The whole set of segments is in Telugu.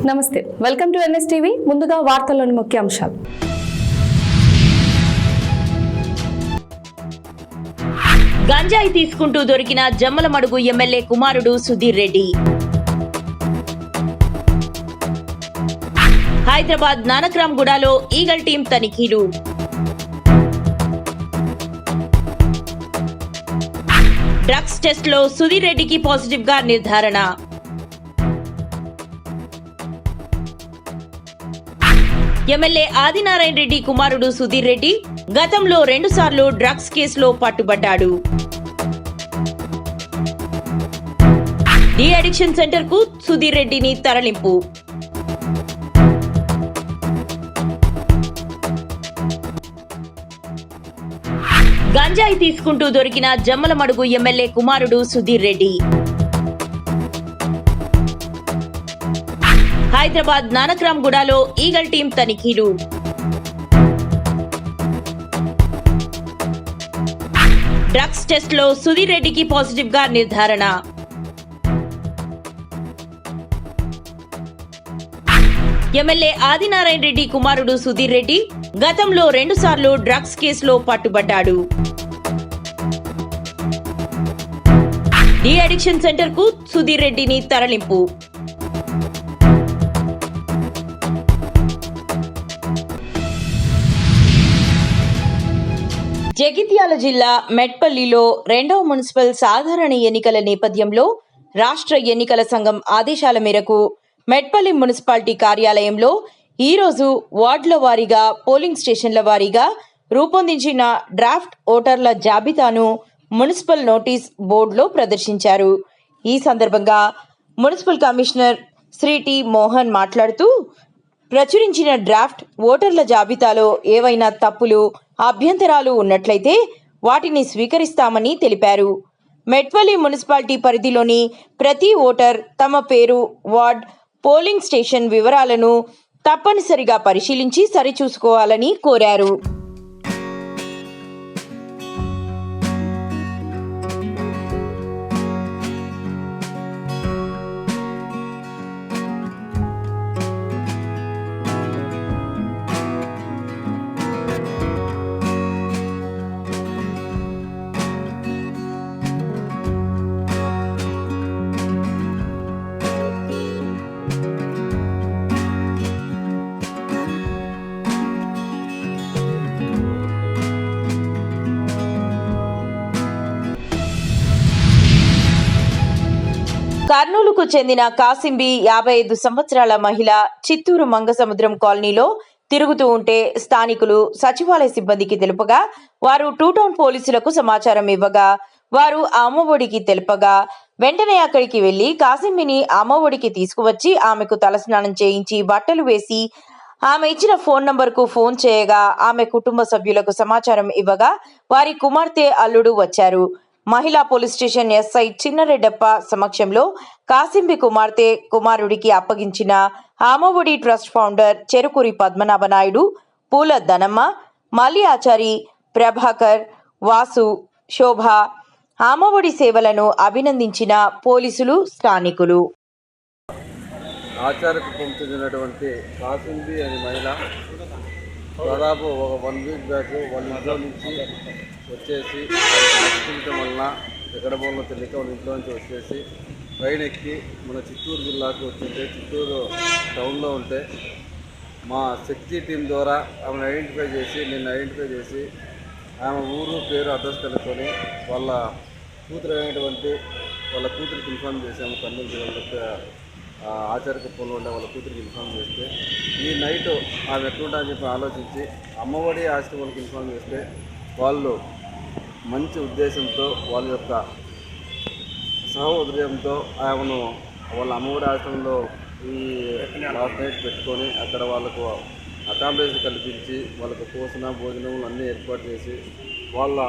నమస్తే, వెల్కమ్ టు ఎన్ఎస్ టీవీ. ముందుగా వార్తల్లోని ముఖ్యాంశాలు. గంజాయి తీసుకుంటూ దొరికిన జమ్మలమడుగు ఎమ్మెల్యే కుమారుడు సుధీర్ రెడ్డి. హైదరాబాద్ నానక్రామ్గూడలో ఈగల్ టీం తనిఖీలు. డ్రగ్స్ టెస్ట్ లో సుధీర్ రెడ్డికి పాజిటివ్ గా నిర్ధారణ. ఎమ్మెల్యే ఆదినారాయణ రెడ్డి కుమారుడు సుధీర్ రెడ్డి గతంలో 2 సార్లు డ్రగ్స్ కేసులో పట్టుబడ్డాడు. డి అడిక్షన్ సెంటర్ కు సుధీర్ రెడ్డిని తరలింపు. గంజాయి తీసుకుంటూ దొరికిన జమ్మలమడుగు ఎమ్మెల్యే కుమారుడు సుధీర్ రెడ్డి. హైదరాబాద్ నానక్రామ్గూడలో ఈగల్ టీం తనిఖీలు. డ్రగ్స్ టెస్ట్ లో సుధీర్ రెడ్డికి పాజిటివ్ గా నిర్ధారణ. ఎమ్మెల్యే ఆదినారాయణ రెడ్డి కుమారుడు సుధీర్ రెడ్డి గతంలో 2 సార్లు డ్రగ్స్ కేసులో పట్టుబడ్డాడు. డి అడిక్షన్ సెంటర్ కు సుధీర్ రెడ్డిని తరలింపు. జగిత్యాల జిల్లా మెట్పల్లిలో 2వ మున్సిపల్ సాధారణ ఎన్నికల నేపథ్యంలో రాష్ట్ర ఎన్నికల సంఘం ఆదేశాల మేరకు మెట్పల్లి మున్సిపాలిటీ కార్యాలయంలో ఈరోజు వార్డుల వారీగా పోలింగ్ స్టేషన్ల వారీగా రూపొందించిన డ్రాఫ్ట్ ఓటర్ల జాబితాను మున్సిపల్ నోటీస్ బోర్డులో ప్రదర్శించారు. ఈ సందర్భంగా municipal commissioner Shri T Mohan మాట్లాడుతూ, ప్రచురించిన డ్రాఫ్ట్ ఓటర్ల జాబితాలో ఏవైనా తప్పులు, అభ్యంతరాలు ఉన్నట్లయితే వాటిని స్వీకరిస్తామని తెలిపారు. మెట్పల్లి మున్సిపాలిటీ పరిధిలోని ప్రతి ఓటర్ తమ పేరు, వార్డ్, పోలింగ్ స్టేషన్ వివరాలను తప్పనిసరిగా పరిశీలించి సరిచూసుకోవాలని కోరారు. కర్నూలుకు చెందిన కాసింబి 55 సంవత్సరాల మహిళ చిత్తూరు మంగసముద్రం కాలనీలో తిరుగుతూ ఉంటే స్థానికులు సచివాలయ సిబ్బందికి తెలుపగా వారు 2 టౌన్ పోలీసులకు సమాచారం ఇవ్వగా వారు అమ్మఒడికి తెలుపగా వెంటనే అక్కడికి వెళ్లి కాసింబిని అమ్మఒడికి తీసుకువచ్చి ఆమెకు తలస్నానం చేయించి బట్టలు వేసి ఆమె ఇచ్చిన ఫోన్ నంబర్కు ఫోన్ చేయగా ఆమె కుటుంబ సభ్యులకు సమాచారం ఇవ్వగా వారి కుమార్తె, అల్లుడు వచ్చారు. మహిళా పోలీస్ స్టేషన్ ఎస్ఐ చిన్నరెడ్డప్ప సమక్షంలో కాసింబి కుమార్తె, కుమారుడికి అప్పగించిన అమ్మఒడి ట్రస్ట్ ఫౌండర్ చెరుకూరి పద్మనాభ నాయుడు, పూల ధనమ్మ, మల్లి ఆచారి, ప్రభాకర్, వాసు, శోభ అమ్మఒడి సేవలను అభినందించిన పోలీసులు, స్థానికులు. ఆచారకు చెందినటువంటి కాసింబి అనే మహిళ దాదాపు ఒక 1 వీక్ బ్యాక్ వాళ్ళ ఇంట్లో నుంచి వచ్చేసి నడుచుకుంటం వలన ఎక్కడ పోలో తెలియక వాళ్ళ ఇంట్లో నుంచి వచ్చేసి ట్రైన్ ఎక్కి మన చిత్తూరు జిల్లాకు వచ్చింటే చిత్తూరు టౌన్లో ఉంటే మా శక్తి టీం ద్వారా ఆమెను ఐడెంటిఫై చేసి ఆమె ఊరు, పేరు, అడ్రస్ కనుక్కొని వాళ్ళ కూతురు అయినటువంటి వాళ్ళ కూతురికి ఇన్ఫార్మ్ చేసాము. కర్నూలు జిల్లా ఆచారకుప్పంలో ఉండే వాళ్ళ కూతురికి ఇన్ఫార్మ్ చేస్తే ఈ నైట్ ఆమె ఎట్లుంటా అని చెప్పి ఆలోచించి అమ్మఒడి ఆస్తి వాళ్ళకి ఇన్ఫార్మ్ చేస్తే వాళ్ళు మంచి ఉద్దేశంతో వాళ్ళ యొక్క సహోదర్యంతో ఆమెను వాళ్ళ అమ్మఒడి ఆశ్రమంలో ఈ లాస్ట్ నైట్ పెట్టుకొని అక్కడ వాళ్ళకు అకామిడేషన్ కల్పించి వాళ్ళకు పోషణ, భోజనం అన్నీ ఏర్పాటు చేసి వాళ్ళ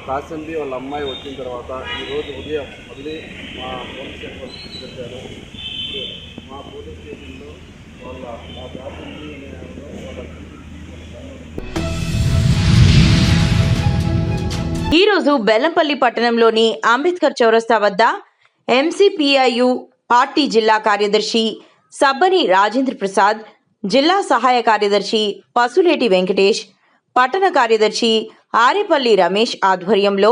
కాసింబి వాళ్ళ అమ్మాయి వచ్చిన తర్వాత ఈరోజు ఉదయం మళ్ళీ మా పోలీస్ స్టేషన్ తీసుకొచ్చారు. మా పోలీస్ స్టేషన్లో వాళ్ళ కాసింబి వాళ్ళ ఈరోజు బెల్లంపల్లి పట్టణంలోని అంబేద్కర్ చౌరస్తా వద్ద ఎంసీపీఐయు పార్టీ జిల్లా కార్యదర్శి సబ్బని రాజేంద్ర ప్రసాద్, జిల్లా సహాయ కార్యదర్శి పసులేటి వెంకటేష్, పట్టణ కార్యదర్శి ఆరేపల్లి రమేష్ ఆధ్వర్యంలో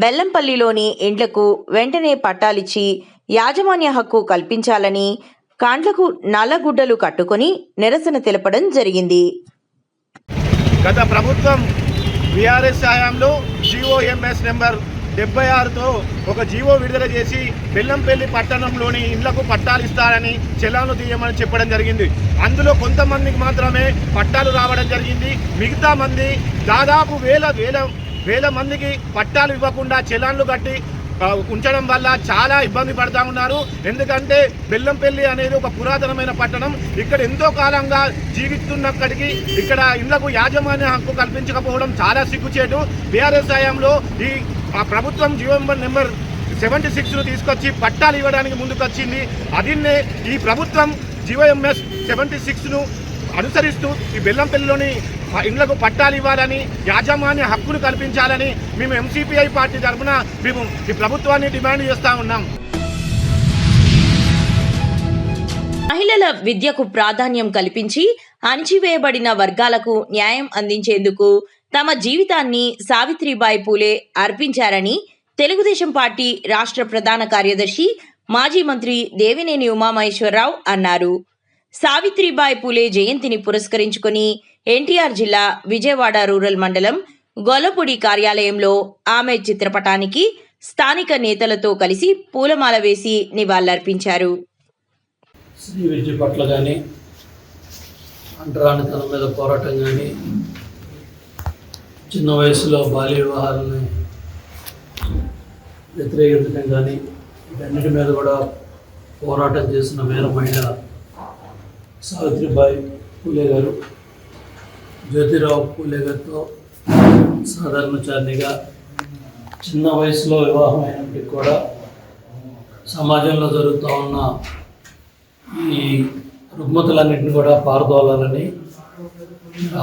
బెల్లంపల్లిలోని ఇండ్లకు వెంటనే పట్టాలిచ్చి యాజమాన్య హక్కు కల్పించాలని కాండ్లకు నల్లగుడ్డలు కట్టుకొని నిరసన తెలపడం జరిగింది. గత ప్రభుత్వం బీఆర్ఎస్ హయాంలో జీఓఎంఎస్ నెంబర్ 76తో ఒక జీవో విడుదల చేసి బెల్లంపల్లి పట్టణంలోని ఇళ్లకు పట్టాలు ఇస్తారని చెలాను తీయమని చెప్పడం జరిగింది. అందులో కొంతమందికి మాత్రమే పట్టాలు రావడం జరిగింది. మిగతా మంది దాదాపు వేల మందికి పట్టాలు ఇవ్వకుండా చెలాన్లు కట్టి ఉంచడం వల్ల చాలా ఇబ్బంది పడుతూ ఉన్నారు. ఎందుకంటే బెల్లంపల్లి అనేది ఒక పురాతనమైన పట్టణం. ఇక్కడ ఎంతో కాలంగా జీవిస్తున్నప్పటికీ ఇక్కడ ఇళ్లకు యాజమాన్య హక్కు కల్పించకపోవడం చాలా సిగ్గుచేటు. బీఆర్ఎస్ హయాంలో ఈ ప్రభుత్వం జీవో నెంబర్ 76ను తీసుకొచ్చి పట్టాలు ఇవ్వడానికి ముందుకొచ్చింది. అదిన్నే ఈ ప్రభుత్వం జీవోఎంఎస్ 76ను అనుసరిస్తూ ఈ బెల్లంపల్లిలోని ఇండ్లకు పట్టాలు ఇవ్వాలని, యాజమాన్య హక్కును కల్పించాలని మేము ఎంసీపీఐ పార్టీ తరఫున మేము ఈ ప్రభుత్వాన్ని డిమాండ్ చేస్తూ ఉన్నాం. మహిళల విద్యకు ప్రాధాన్యం కల్పించి అణచివేయబడిన వర్గాలకు న్యాయం అందించేందుకు తమ జీవితాన్ని సావిత్రిబాయి పూలే అర్పించారని తెలుగుదేశం పార్టీ రాష్ట్ర ప్రధాన కార్యదర్శి మాజీ మంత్రి దేవినేని ఉమామహేశ్వరరావు అన్నారు. సావిత్రిబాయి పూలే జయంతిని పురస్కరించుకుని ఎన్టీఆర్ జిల్లా విజయవాడ రూరల్ మండలం గొల్లపూడి కార్యాలయంలో ఆమె చిత్రపటానికి స్థానిక నేతలతో కలిసి పూలమాల వేసి నివాళులర్పించారు. స్త్రీ విద్య పట్ల కానీ, అంటరానితనం మీద పోరాటం కానీ, చిన్న వయసులో బాల్య వివాహాలను వ్యతిరేకించడం కానీ, వీటన్నిటి మీద కూడా పోరాటం చేసిన వీర మహిళ సావిత్రిబాయి పూలే గారు. జ్యోతిరావు పూలే గారితో సాధారణచారినిగా చిన్న వయసులో వివాహం అయినప్పటికీ కూడా సమాజంలో జరుగుతూ ఉన్న ఈ రుగ్మతలన్నింటినీ కూడా పారదోలాలని,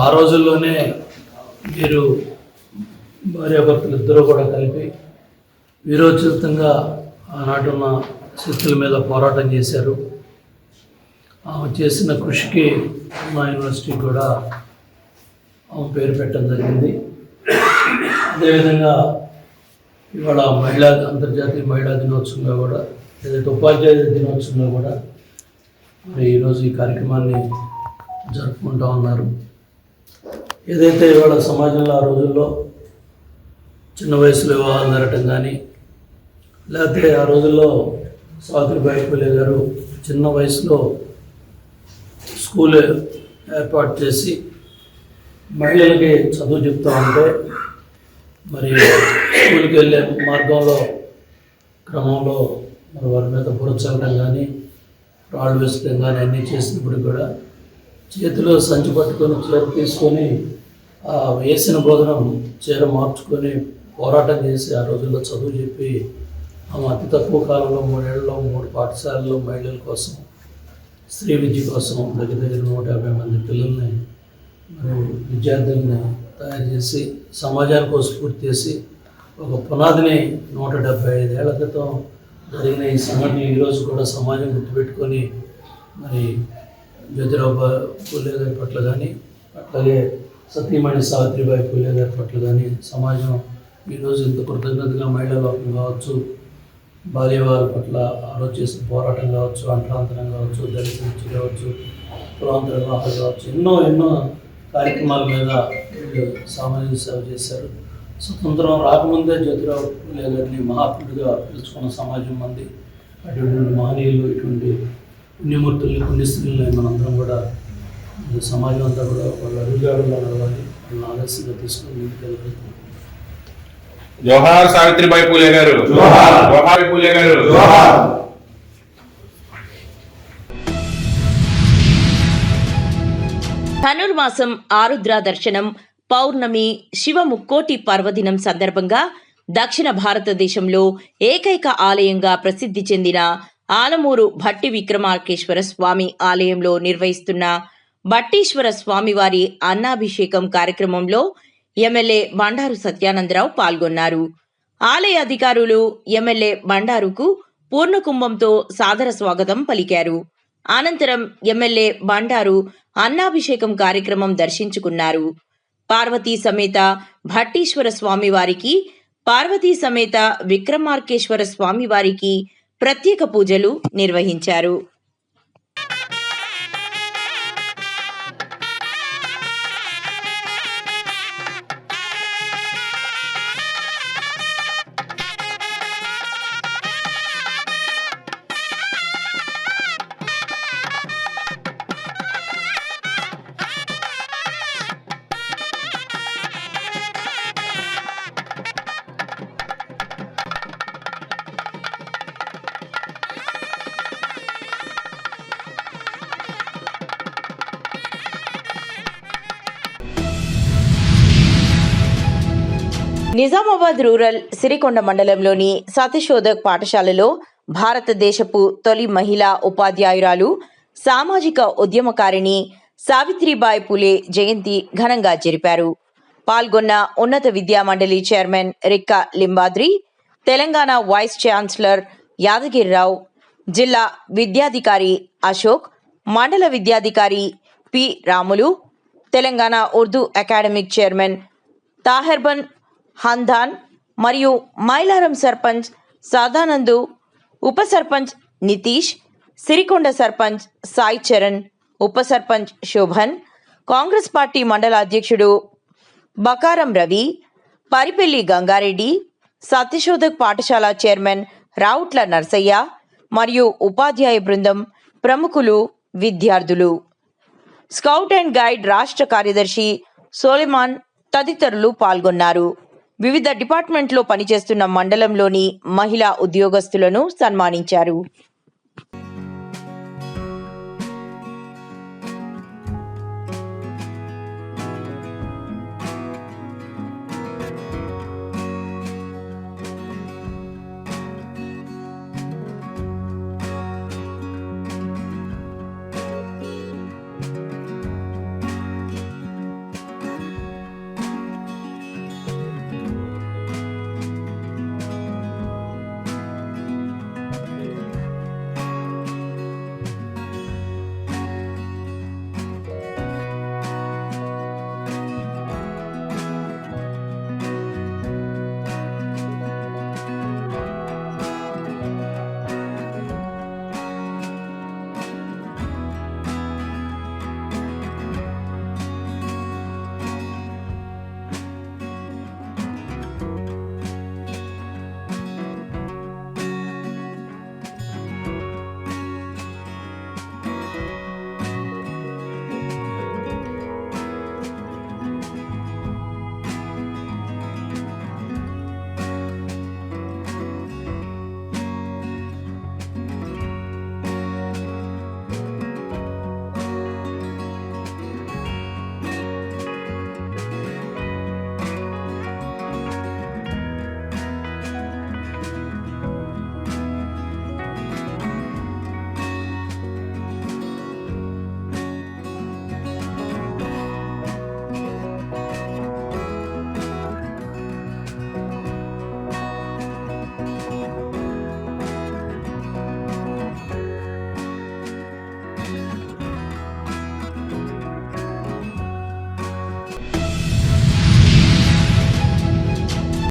ఆ రోజుల్లోనే వీరు భార్యాభర్తలు ఇద్దరూ కూడా కలిపి వీరోచితంగా ఆనాటున్న శక్తుల మీద పోరాటం చేశారు. ఆమె చేసిన కృషికి మా యూనివర్సిటీ కూడా ఆమె పేరు పెట్టడం జరిగింది. అదేవిధంగా ఇవాళ అంతర్జాతీయ మహిళా దినోత్సవంగా కూడా, ఏదైతే ఉపాధ్యాయ దినోత్సవంగా కూడా మరి ఈరోజు ఈ కార్యక్రమాన్ని జరుపుకుంటూ ఉన్నారు. ఏదైతే ఇవాళ సమాజంలో ఆ రోజుల్లో చిన్న వయసులో వివాహాలు జరగటం కానీ, లేకపోతే ఆ రోజుల్లో సావిత్రిబాయి పూలే గారు చిన్న వయసులో స్కూల్ ఏర్పాటు చేసి మహిళలకి చదువు చెప్తూ ఉంటే, మరి స్కూల్కి వెళ్ళే క్రమంలో మరి వారి మీద బురచల్లడం కానీ, రాళ్ళు వేసడం కానీ అన్నీ చేసినప్పుడు కూడా చేతిలో సంచి పట్టుకొని చీర తీసుకొని ఆ వేసిన బోధనం చీర మార్చుకొని పోరాటం చేసి ఆ రోజుల్లో చదువు చెప్పి ఆమె అతి తక్కువ కాలంలో 3 ఏళ్లలో 3 పాఠశాలల్లో మహిళల కోసం స్త్రీ విద్య కోసం దగ్గర 150 మంది పిల్లల్ని మరి విద్యార్థుల్ని తయారు చేసి సమాజానికి స్ఫూర్తి చేసి ఒక పునాదిని 175 ఏళ్ల క్రితం జరిగిన ఈ సంఘటన ఈరోజు కూడా సమాజం గుర్తుపెట్టుకొని మరి జ్యోతిరావు పూలే గారి పట్ల కానీ, అట్లాగే సతీమణి సావిత్రిబాయి పూలే గారి పట్ల కానీ సమాజం ఈరోజు ఇంత కృతజ్ఞతగా మహిళా లోకం కావచ్చు, బాల్యవాళ్ళ పట్ల ఆరోజు చేసిన పోరాటం కావచ్చు, అంటరాంతరం కావచ్చు, దళిత విద్య కావచ్చు, కులాంతర వివాహాలు కావచ్చు, ఎన్నో కార్యక్రమాల మీద సామాజిక సేవ చేశారు. స్వతంత్రం రాకముందే జ్యోతిరావు పూలే గారిని మహాత్ముడిగా పిలుచుకున్న సమాజం మంది. అటువంటి మహనీయులు, ఇటువంటి పుణ్యమూర్తుల్ని, పుణ్యస్త్రీలని మనందరం కూడా సమాజం అంతా కూడా వాళ్ళ అడుగుజాడుల్లో నడవాలి, వాళ్ళని ఆదర్శంగా తీసుకొని ముందుకెళ్ళాలి. జోహార్ సావిత్రిబాయి పూలే గారు, జోహార్ పూలే గారు. ధనుర్మాసం ఆరుద్ర దర్శనం, పౌర్ణమి, శివ ముక్కోటి పర్వదినం సందర్భంగా దక్షిణ భారతదేశంలో ఏకైక ఆలయంగా ప్రసిద్ధి చెందిన ఆలమూరు భట్టి విక్రమార్కేశ్వర స్వామి ఆలయంలో నిర్వహిస్తున్న భట్టీశ్వర స్వామివారి అన్నాభిషేకం కార్యక్రమంలో ఎమ్మెల్యే బండారు సత్యానందరావు పాల్గొన్నారు. ఆలయ అధికారులు ఎమ్మెల్యే బండారుకు పూర్ణకుంభంతో సాదర స్వాగతం పలికారు. అనంతరం ఎమ్మెల్యే బండారు అన్నాభిషేకం కార్యక్రమం దర్శించుకున్నారు. పార్వతీ సమేత భట్టీశ్వర స్వామివారికి, పార్వతీ సమేత విక్రమార్కేశ్వర స్వామివారికి ప్రత్యేక పూజలు నిర్వహించారు. నిజామాబాద్ రూరల్ సిరికొండ మండలంలోని సతశోధక్ పాఠశాలలో భారతదేశపు తొలి మహిళా ఉపాధ్యాయురాలు, సామాజిక ఉద్యమకారిణి సావిత్రిబాయి పూలే జయంతి ఘనంగా జరిపారు. పాల్గొన్న ఉన్నత విద్యా మండలి chairman Rikka Limbadri, Telangana vice chancellor Yadagirirao, జిల్లా విద్యాధికారి అశోక్, మండల విద్యాధికారి P Ramulu, Telangana Urdu academic chairman Taherbin Hamdan మరియు మైలారం సర్పంచ్ సాదానందు, ఉప సర్పంచ్ నితీష్, సిరికొండ సర్పంచ్ సాయి చరణ్, ఉప సర్పంచ్ శోభన్, కాంగ్రెస్ పార్టీ మండల అధ్యక్షుడు బకారం రవి, పరిపెల్లి గంగారెడ్డి, సత్యశోధక్ పాఠశాల చైర్మన్ రావుట్ల నర్సయ్య మరియు ఉపాధ్యాయ బృందం, ప్రముఖులు, విద్యార్థులు, స్కౌట్ అండ్ గైడ్ రాష్ట్ర కార్యదర్శి సోలెమాన్ తదితరులు పాల్గొన్నారు. వివిధ డిపార్ట్మెంట్లో పనిచేస్తున్న మండలంలోని మహిళా ఉద్యోగస్తులను సన్మానించారు.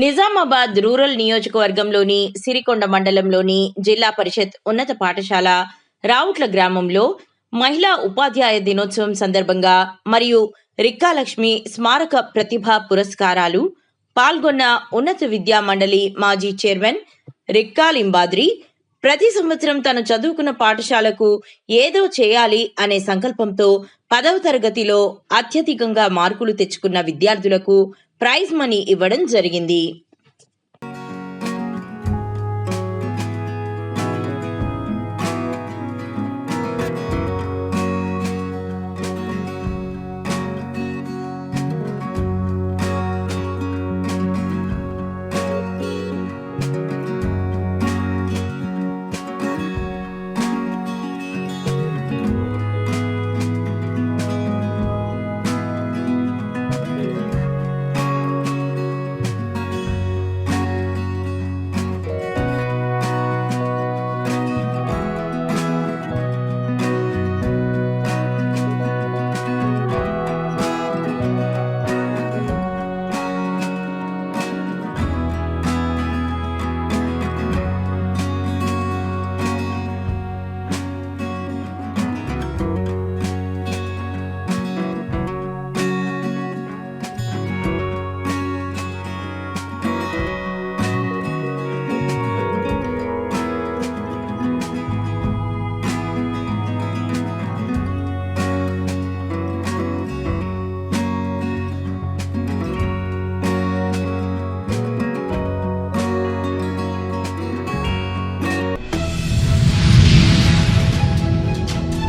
నిజామాబాద్ రూరల్ నియోజకవర్గంలోని సిరికొండ మండలంలోని జిల్లా పరిషత్ ఉన్నత పాఠశాల రావుట్ల గ్రామంలో మహిళా ఉపాధ్యాయ దినోత్సవం సందర్భంగా మరియు రిక్కాలక్ష్మి స్మారక ప్రతిభా పురస్కారాలు పాల్గొన్న ఉన్నత విద్యా మండలి మాజీ చైర్మన్ రిక్కా లింబాద్రి ప్రతి సంవత్సరం తను చదువుకున్న పాఠశాలకు ఏదో చేయాలి అనే సంకల్పంతో 10వ తరగతిలో అత్యధికంగా మార్కులు తెచ్చుకున్న విద్యార్థులకు ప్రైజ్ మనీ ఇవ్వడం జరిగింది.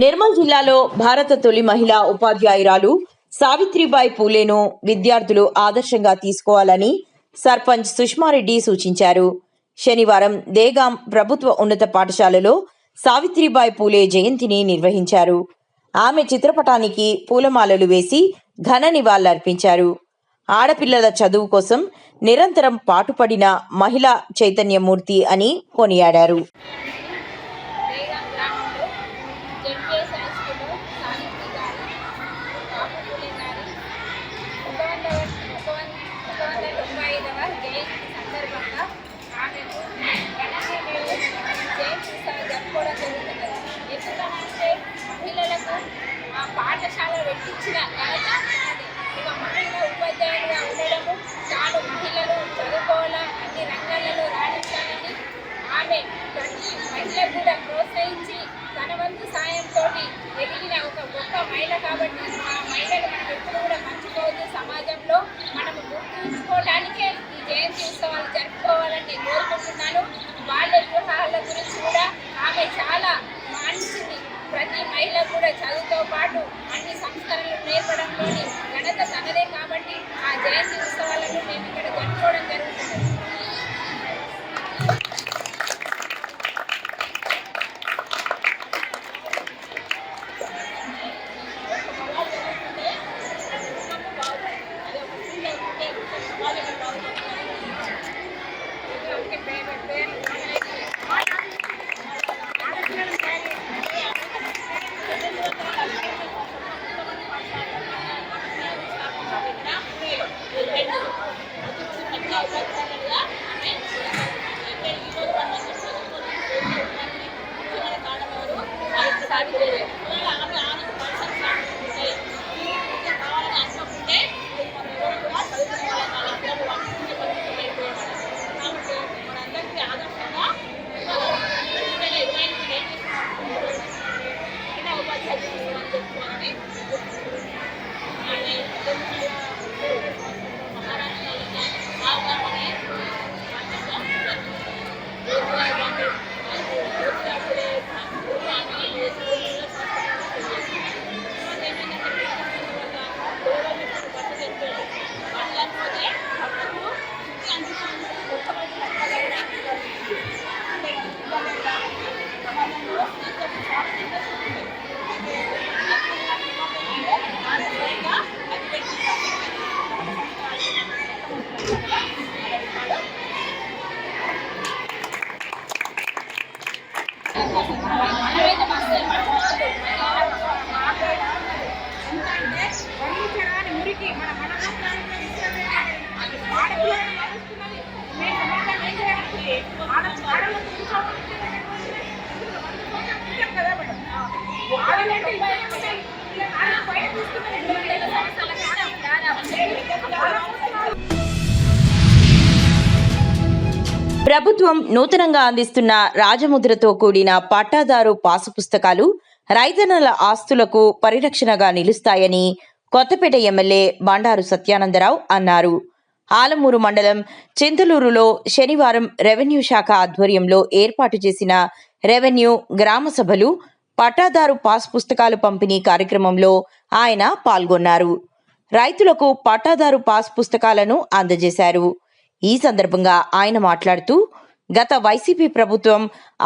నిర్మల్ జిల్లాలో భారత తొలి మహిళా ఉపాధ్యాయురాలు సావిత్రిబాయి పూలేను విద్యార్థులు ఆదర్శంగా తీసుకోవాలని సర్పంచ్ సుష్మారెడ్డి సూచించారు. శనివారం దేగాం ప్రభుత్వ ఉన్నత పాఠశాలలో సావిత్రిబాయి పూలే జయంతిని నిర్వహించారు. ఆమె చిత్రపటానికి పూలమాలలు వేసి ఘన నివాళులర్పించారు. ఆడపిల్లల చదువు కోసం నిరంతరం పాటుపడిన మహిళా చైతన్యమూర్తి అని కొనియాడారు. పాఠశాల పెట్టించిన ఘనత ఒక మహిళ ఉపాధ్యాయులుగా ఉండడము, తాను మహిళలు చదువుకోవాలా, అన్ని రంగాలలో రాణించాలని ఆమె ప్రతి మహిళ కూడా ప్రోత్సహించి తన వంతు సాయంతో ఎదిగిన ఒక గొప్ప మహిళ. కాబట్టి ఆ మహిళలు మనం ఎప్పుడు కూడా మర్చిపోవద్దు. సమాజంలో మనము గుర్తుంచుకోవడానికే ఈ జయంతి ఉత్సవాలు జరుపుకోవాలని నేను కోరుకుంటున్నాను. బాల్య వివాహాల గురించి కూడా ఆమె చాలా మానించింది. ప్రతి మహిళ కూడా చదువుతో పాటు అన్ని సంస్కరణలు నేర్పడంలోని ఘనత తనదే. కాబట్టి ఆ జయంతి ఉత్సవాలను మేము ఇక్కడ జరుపుకోవడం జరుగుతుంది. ప్రభుత్వం నూతనంగా అందిస్తున్న రాజముద్రతో కూడిన పట్టాదారు పాసు పుస్తకాలు రైతన్నల ఆస్తులకు పరిరక్షణగా నిలుస్తాయని కొత్తపేట ఎమ్మెల్యే బండారు సత్యానందరావు అన్నారు. ఆలమూరు మండలం చింతలూరులో శనివారం రెవెన్యూ శాఖ ఆధ్వర్యంలో ఏర్పాటు చేసిన రెవెన్యూ గ్రామ సభలు పట్టాదారు పాస్ పుస్తకాలు పంపిణీ కార్యక్రమంలో ఆయన పాల్గొన్నారు. రైతులకు పట్టాదారు పాస్ పుస్తకాలను అందజేశారు. ఈ సందర్భంగా ఆయన మాట్లాడుతూ గత వైసీపీ ప్రభుత్వం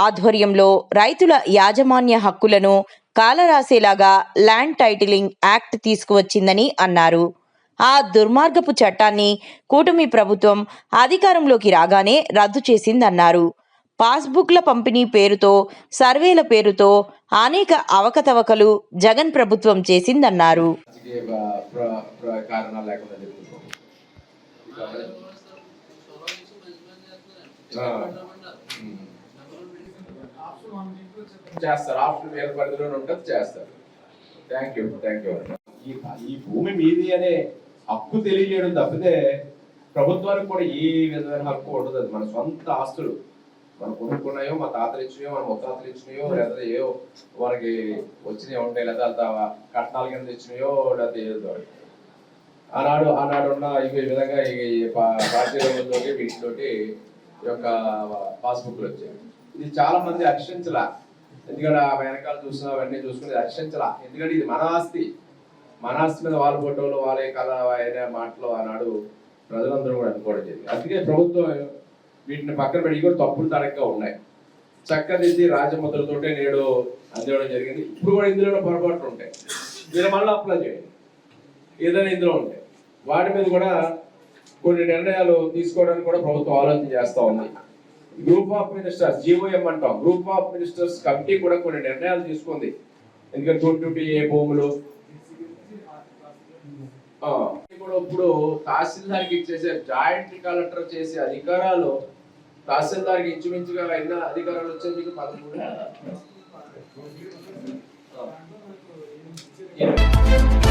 ఆధ్వర్యంలో రైతుల యాజమాన్య హక్కులను కాలరాసేలాగా ల్యాండ్ టైటిలింగ్ యాక్ట్ తీసుకువచ్చిందని అన్నారు. ఆ దుర్మార్గపు చట్టాన్ని కూటమి ప్రభుత్వం అధికారంలోకి రాగానే రద్దు చేసిందన్నారు. పాస్బుక్ల పంపిణీ పేరుతో, సర్వేల పేరుతో అనేక అవకతవకలు జగన్ ప్రభుత్వం చేసిందన్నారు. చేస్తారు, ఆప్షన్ మీద పరిధిలో ఉంటుంది, చేస్తారు. Thank you. ఈ భూమి మీది అనే హక్కు తెలియజేయడం తప్పితే ప్రభుత్వానికి కూడా ఏ విధమైన హక్కు ఉండదు. అది మన సొంత ఆస్తులు, మనం కొనుక్కున్నాయో, మా తాతలు ఇచ్చినాయో, మన ముత్తాతలు ఇచ్చినాయో, లేదా ఏవో మనకి వచ్చినాయో ఉంటాయి, లేదా కట్నాల కింద ఇచ్చినాయో, లేదా ఏదో ఆనాడు ఉన్న ఈ విధంగా ఈ పార్టీలతోటి వీటితోటి ఈ యొక్క పాస్బుక్లు వచ్చాయి. ఇది చాలా మంది అక్షించలా. ఎందుకంటే ఆ వెనకాల చూసినా అవన్నీ చూసుకుని రక్షించాల. ఎందుకంటే ఇది మన ఆస్తి మీద వాళ్ళ ఫోటోలు వాళ్ళే కళ అనే మాటలు ఆనాడు ప్రజలందరూ కూడా అనుకోవడం జరిగింది. అందుకే ప్రభుత్వం వీటిని పక్కన పెట్టి కూడా తప్పులు తడకగా ఉన్నాయి, చక్కదిద్ది రాజముద్రతోటే నేడు అందివ్వడం జరిగింది. ఇప్పుడు కూడా ఇందులో పొరపాట్లు ఉంటాయి, మీరు మళ్ళీ అప్లై చేయండి. ఏదైనా ఇందులో ఉంటాయి, వాటి మీద కూడా కొన్ని నిర్ణయాలు తీసుకోవడానికి కూడా ప్రభుత్వం ఆలోచన చేస్తూ ఉంది. గ్రూప్ ఆఫ్ మినిస్టర్స్ GOM అంటాం, గ్రూప్ ఆఫ్ మినిస్టర్స్ కమిటీ కూడా కొన్ని నిర్ణయాలు తీసుకుంది. ఎందుకంటే 220A భూములు కూడా ఇప్పుడు తహసీల్దార్కి ఇచ్చేసే జాయింట్ కలెక్టర్ చేసే అధికారాలు తహసీల్దార్కి ఇంచుమించుగా ఎన్న అధికారాలు వచ్చాయి మీకు 13.